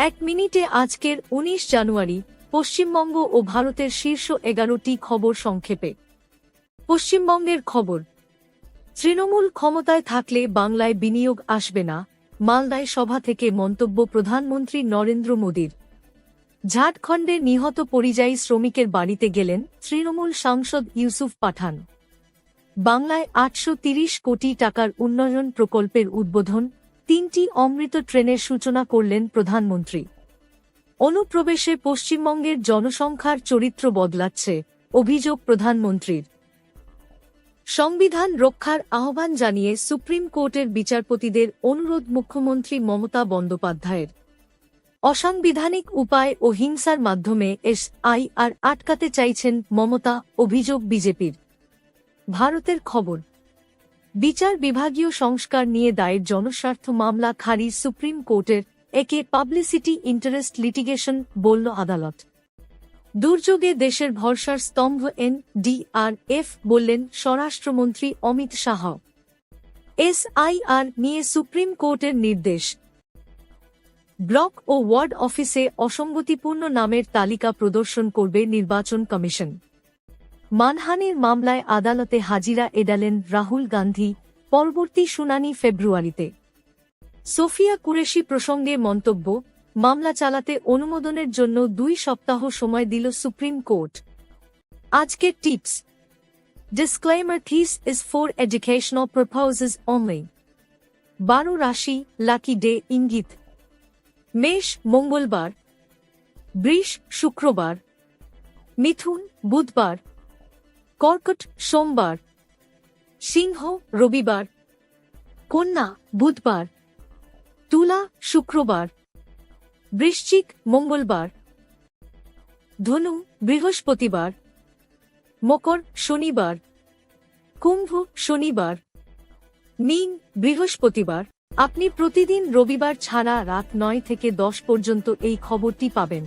এক মিনিটে আজকের ১৯ জানুয়ারি পশ্চিমবঙ্গ ও ভারতের শীর্ষ ১১টি খবর সংক্ষেপে। পশ্চিমবঙ্গের খবর। তৃণমূল ক্ষমতায় থাকলে বাংলায় বিনিয়োগ আসবে না, মালদায় সভা থেকে মন্তব্য প্রধানমন্ত্রী নরেন্দ্র মোদীর। ঝাড়খণ্ডে নিহত পরিযায়ী শ্রমিকের বাড়িতে গেলেন তৃণমূল সাংসদ ইউসুফ পাঠান। বাংলায় ৮৩০ কোটি টাকার উন্নয়ন প্রকল্পের উদ্বোধন, ৩টি অমৃত ট্রেনের সূচনা করলেন প্রধানমন্ত্রী। অনুপ্রবেশে পশ্চিমবঙ্গের জনসংখ্যার চরিত্র বদলাচ্ছে, অভিযোগ প্রধানমন্ত্রীর। সংবিধান রক্ষার আহ্বান জানিয়ে সুপ্রিম কোর্টের বিচারপতিদের অনুরোধ মুখ্যমন্ত্রী মমতা বন্দ্যোপাধ্যায়ের। অসাংবিধানিক উপায় ও হিংসার মাধ্যমে এসআইআর আটকাতে চাইছেন মমতা, অভিযোগ বিজেপির। ভারতের খবর। বিচার বিভাগীয় সংস্কার নিয়ে দায়ের জনস্বার্থ মামলা খারিজ সুপ্রিম কোর্টের, একে পাবলিসিটি ইন্টারেস্ট লিটিগেশন বলল আদালত। দুর্যোগে দেশের ভরসার স্তম্ভ এনডিআরএফ বললেন স্বরাষ্ট্রমন্ত্রী অমিত শাহ। এসআইআর নিয়ে সুপ্রিম কোর্টের নির্দেশ। ব্লক ও ওয়ার্ড অফিসে অসঙ্গতিপূর্ণ নামের তালিকা প্রদর্শন করবে নির্বাচন কমিশন। মানহানির মামলায় আদালতে হাজিরা এড়ালেন রাহুল গান্ধী, পরবর্তী শুনানি ফেব্রুয়ারিতে। সোফিয়া কুরেশি প্রসঙ্গে মন্তব্য, মামলা চালাতে অনুমোদনের জন্য ২ সপ্তাহ সময় দিল সুপ্রিম কোর্ট। আজকের tips. Disclaimer, this is for educational purposes only. 12 রাশি, লাকি ডে ইঙ্গিত। মেষ মঙ্গলবার, বৃষ শুক্রবার, মিথুন বুধবার, কর্কট সোমবার, সিংহ রবিবার, কন্যা বুধবার, তুলা শুক্রবার, বৃশ্চিক মঙ্গলবার, ধনু বৃহস্পতিবার, মকর শনিবার, কুম্ভ শনিবার, মীন বৃহস্পতিবার। আপনি প্রতিদিন রবিবার ছাড়া রাত ৯ থেকে ১০ পর্যন্ত এই খবরটি পাবেন।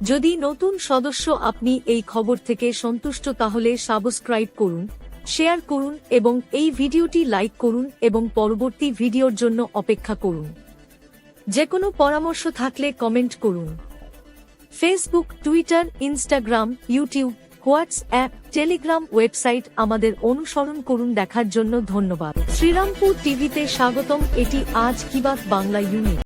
যদি নতুন সদস্য আপনি এই খবর থেকে সন্তুষ্ট তাহলে সাবস্ক্রাইব করুন, শেয়ার করুন এবং এই ভিডিওটি লাইক করুন এবং পরবর্তী ভিডিওর জন্য অপেক্ষা করুন। যে কোনো পরামর্শ থাকলে কমেন্ট করুন। Facebook, Twitter, Instagram, YouTube, WhatsApp, Telegram, website আমাদের অনুসরণ করুন। দেখার জন্য ধন্যবাদ। শ্রীরামপুর টিভিতে স্বাগতম। এটি আজ কি বাত বাংলা ইউনিট।